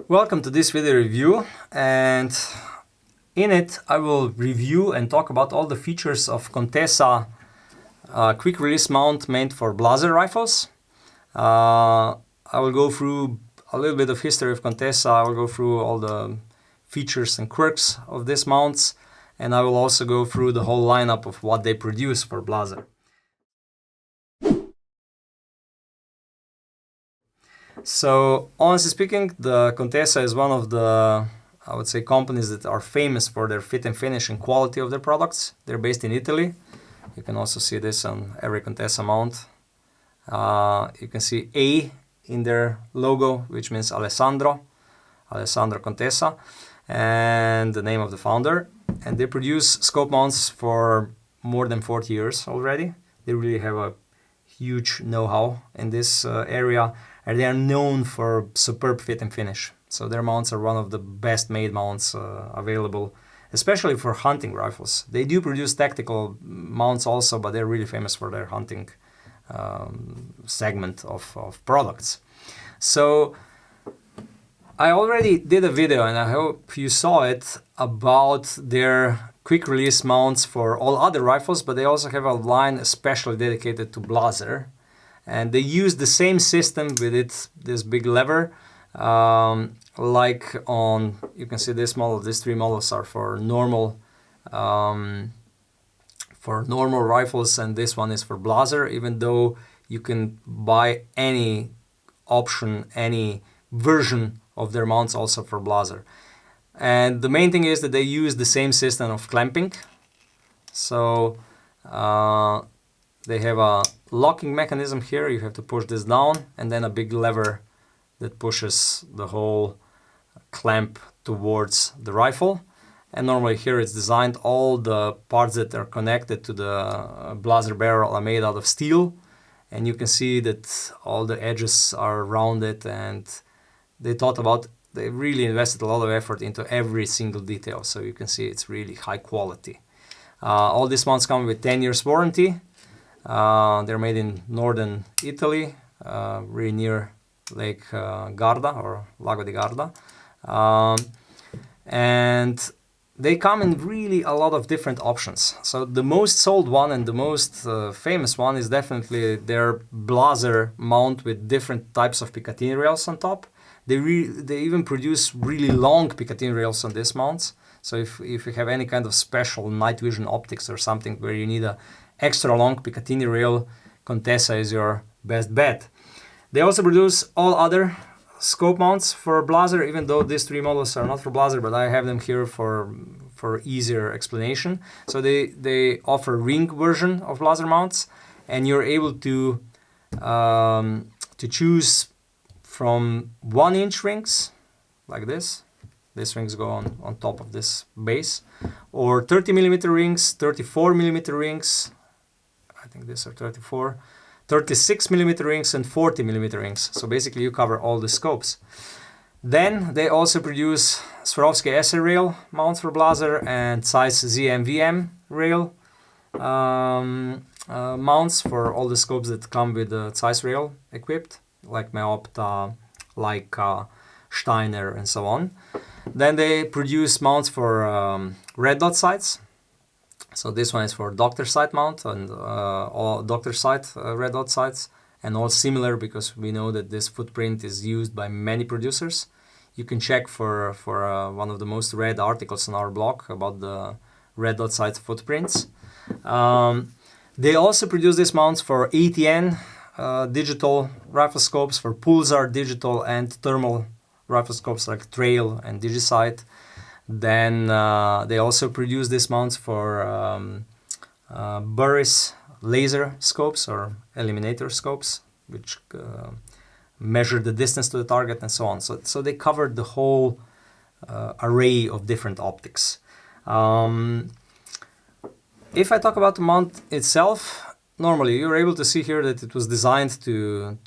Welcome to this video review, and in it I will review and talk about all the features of Contessa quick release mount meant for Blaser rifles. I will go through a little bit of history of Contessa. I will go through all the features and quirks of these mounts, and I will also go through the whole lineup of what they produce for Blaser. So honestly speaking, the Contessa is one of the, I would say, companies that are famous for their fit and finish and quality of their products. They're based in Italy. You can also see this on every Contessa mount. You can see A in their logo, which means Alessandro Contessa, and the name of the founder. And they produce scope mounts for more than 40 years already. They really have a huge know-how in this area, and they are known for superb fit and finish. So their mounts are one of the best made mounts available, especially for hunting rifles. They do produce tactical mounts also, but they're really famous for their hunting segment of products. So I already did a video, and I hope you saw it, about their quick release mounts for all other rifles, but they also have a line especially dedicated to Blaser. And they use the same system with this big lever, like on, you can see this model, these three models are for normal rifles, and this one is for Blaser, even though you can buy any option, any version of their mounts also for Blaser. And the main thing is that they use the same system of clamping. So they have a locking mechanism here. You have to push this down, and then a big lever that pushes the whole clamp towards the rifle. And normally here it's designed, all the parts that are connected to the Blaser barrel are made out of steel. And you can see that all the edges are rounded, and they really invested a lot of effort into every single detail. So you can see it's really high quality. All these mounts come with 10 years warranty. They're made in northern Italy, really near Lake Garda or Lago di Garda. And they come in really a lot of different options. So the most sold one and the most famous one is definitely their Blaser mount with different types of Picatinny rails on top. They even produce really long Picatinny rails on these mounts. So if you have any kind of special night vision optics or something where you need a extra long Picatinny rail, Contessa is your best bet. They also produce all other scope mounts for Blaser, even though these three models are not for Blaser, but I have them here for easier explanation. So they offer ring version of Blaser mounts, and you're able to choose from 1-inch rings like this. These rings go on top of this base, or 30mm rings, 34mm rings. I think these are 34, 36mm rings, and 40mm rings. So basically you cover all the scopes. Then they also produce Swarovski SR rail mounts for Blaser and size ZM-VM rail mounts for all the scopes that come with the size rail equipped, like Meopta, Leica, Steiner, and so on. Then they produce mounts for red dot sights. So this one is for doctor sight mount, and all doctor sight red dot sights, and all similar, because we know that this footprint is used by many producers. You can check for one of the most read articles on our blog about the red dot sight footprints. They also produce these mounts for ATN digital rifle scopes, for Pulsar digital and thermal rifle scopes like Trail and DigiSight. Then they also produce these mounts for Burris laser scopes or eliminator scopes, which measure the distance to the target and so on. So they covered the whole array of different optics. If I talk about the mount itself, normally you're able to see here that it was designed to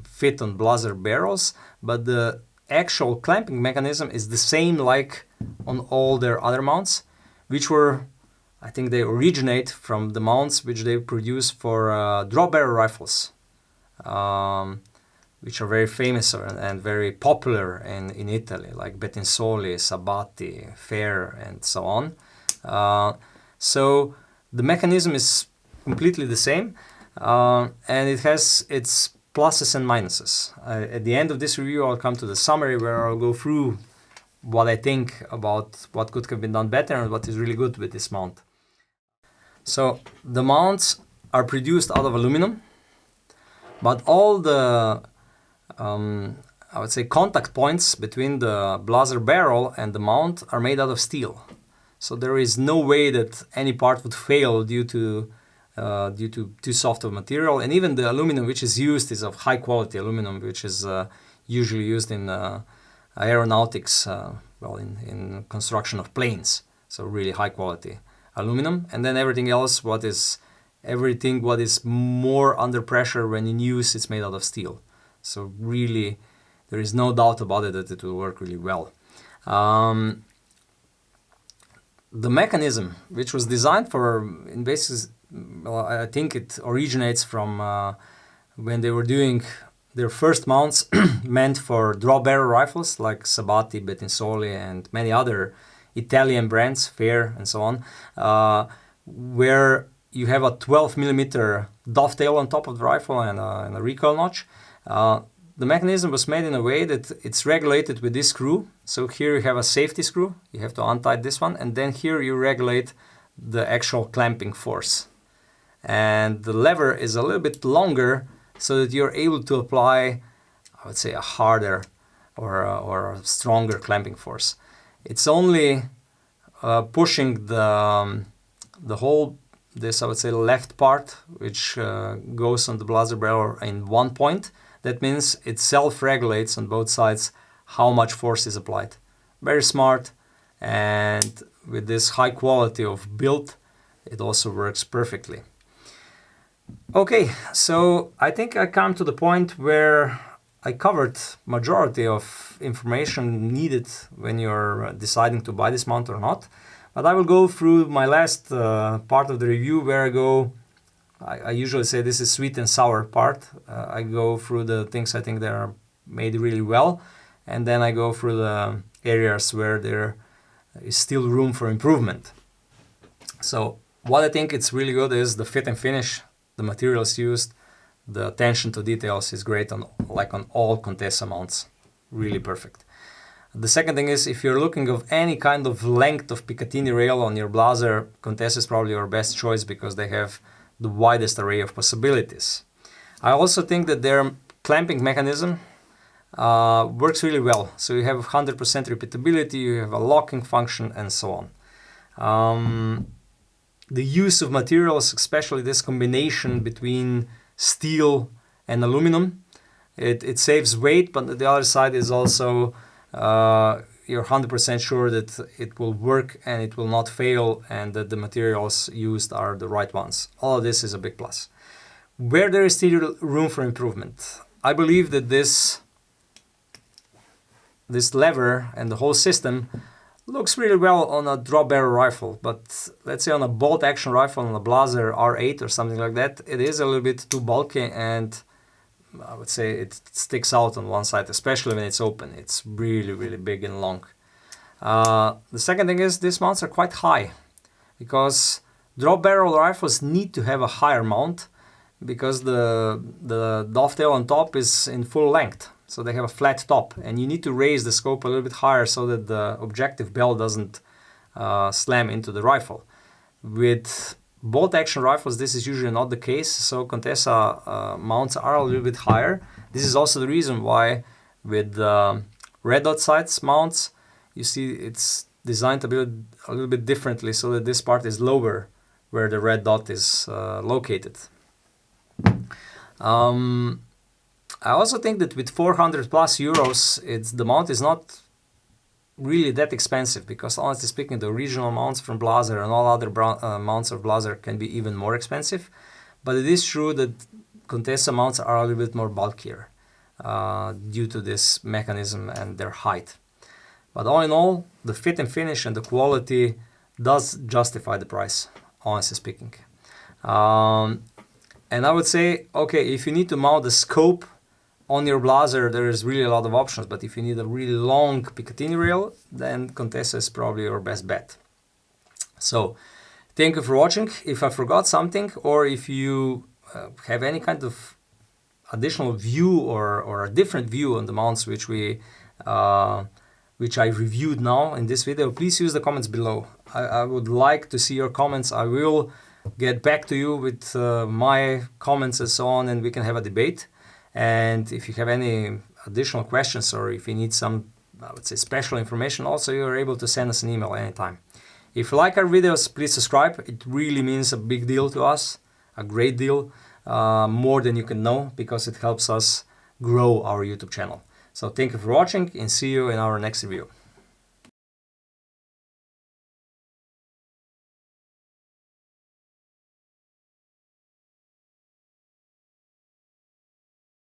fit on Blaser barrels, but the actual clamping mechanism is the same like on all their other mounts, which were, I think they originate from the mounts which they produce for draw barrel rifles. which are very famous and very popular in Italy, like Bettinsoli, Sabatti, Fair, and so on. So the mechanism is completely the same, and it has its pluses and minuses. At the end of this review, I'll come to the summary where I'll go through what I think about what could have been done better and what is really good with this mount. So the mounts are produced out of aluminum, but all the I would say contact points between the Blaser barrel and the mount are made out of steel. So there is no way that any part would fail due to too soft of material. And even the aluminum which is used is of high quality aluminum, which is usually used in aeronautics, in construction of planes. So really high quality aluminum. And then everything else, what is more under pressure when in use, it's made out of steel. So really, there is no doubt about it that it will work really well. The mechanism, which was designed for, in basis, I think it originates from when they were doing their first mounts meant for draw barrel rifles like Sabatti, Bettinsoli, and many other Italian brands, Fair, and so on, where you have a 12 millimeter dovetail on top of the rifle and a recoil notch. The mechanism was made in a way that it's regulated with this screw. So here you have a safety screw. You have to untight this one. And then here you regulate the actual clamping force. And the lever is a little bit longer so that you're able to apply, I would say, a harder or a stronger clamping force. It's only pushing the whole, this I would say left part, which goes on the Blaser barrel in one point. That means it self-regulates on both sides how much force is applied. Very smart, and with this high quality of build, it also works perfectly. Okay, so I think I come to the point where I covered majority of information needed when you're deciding to buy this mount or not. But I will go through my last part of the review where I usually say this is sweet and sour part. I go through the things I think that are made really well, and then I go through the areas where there is still room for improvement. So what I think it's really good is the fit and finish, the materials used, the attention to details is great on all Contessa mounts, really perfect. The second thing is, if you're looking of any kind of length of Picatinny rail on your Blaser, Contessa is probably your best choice because they have the widest array of possibilities. I also think that their clamping mechanism works really well. So you have 100% repeatability, you have a locking function, and so on. The use of materials, especially this combination between steel and aluminum, it saves weight, but the other side is also you're 100% sure that it will work and it will not fail and that the materials used are the right ones. All of this is a big plus. Where there is still room for improvement, I believe that this lever and the whole system looks really well on a draw barrel rifle, but let's say on a bolt action rifle, on a Blaser R8 or something like that, it is a little bit too bulky, and I would say it sticks out on one side, especially when it's open. It's really, really big and long. The second thing is these mounts are quite high because draw barrel rifles need to have a higher mount because the dovetail on top is in full length. So they have a flat top, and you need to raise the scope a little bit higher so that the objective bell doesn't slam into the rifle. With bolt action rifles, this is usually not the case, so Contessa mounts are a little bit higher. This is also the reason why with red dot sights mounts, you see it's designed a little bit differently so that this part is lower where the red dot is located. I also think that with 400 plus euros, the mount is not really that expensive because honestly speaking, the original mounts from Blaser and all other mounts of Blaser can be even more expensive. But it is true that Contessa mounts are a little bit more bulkier due to this mechanism and their height. But all in all, the fit and finish and the quality does justify the price, honestly speaking. And I would say, okay, if you need to mount the scope on your Blaser there is really a lot of options, but if you need a really long Picatinny rail, then Contessa is probably your best bet. So thank you for watching. If I forgot something, or if you have any kind of additional view or a different view on the mounts which I reviewed now in this video, please use the comments below. I would like to see your comments. I will get back to you with my comments and so on, and we can have a debate. And if you have any additional questions, or if you need some, I would say, special information, also you're able to send us an email anytime. If you like our videos, please subscribe. It really means a big deal to us, a great deal, more than you can know, because it helps us grow our YouTube channel. So thank you for watching, and see you in our next review.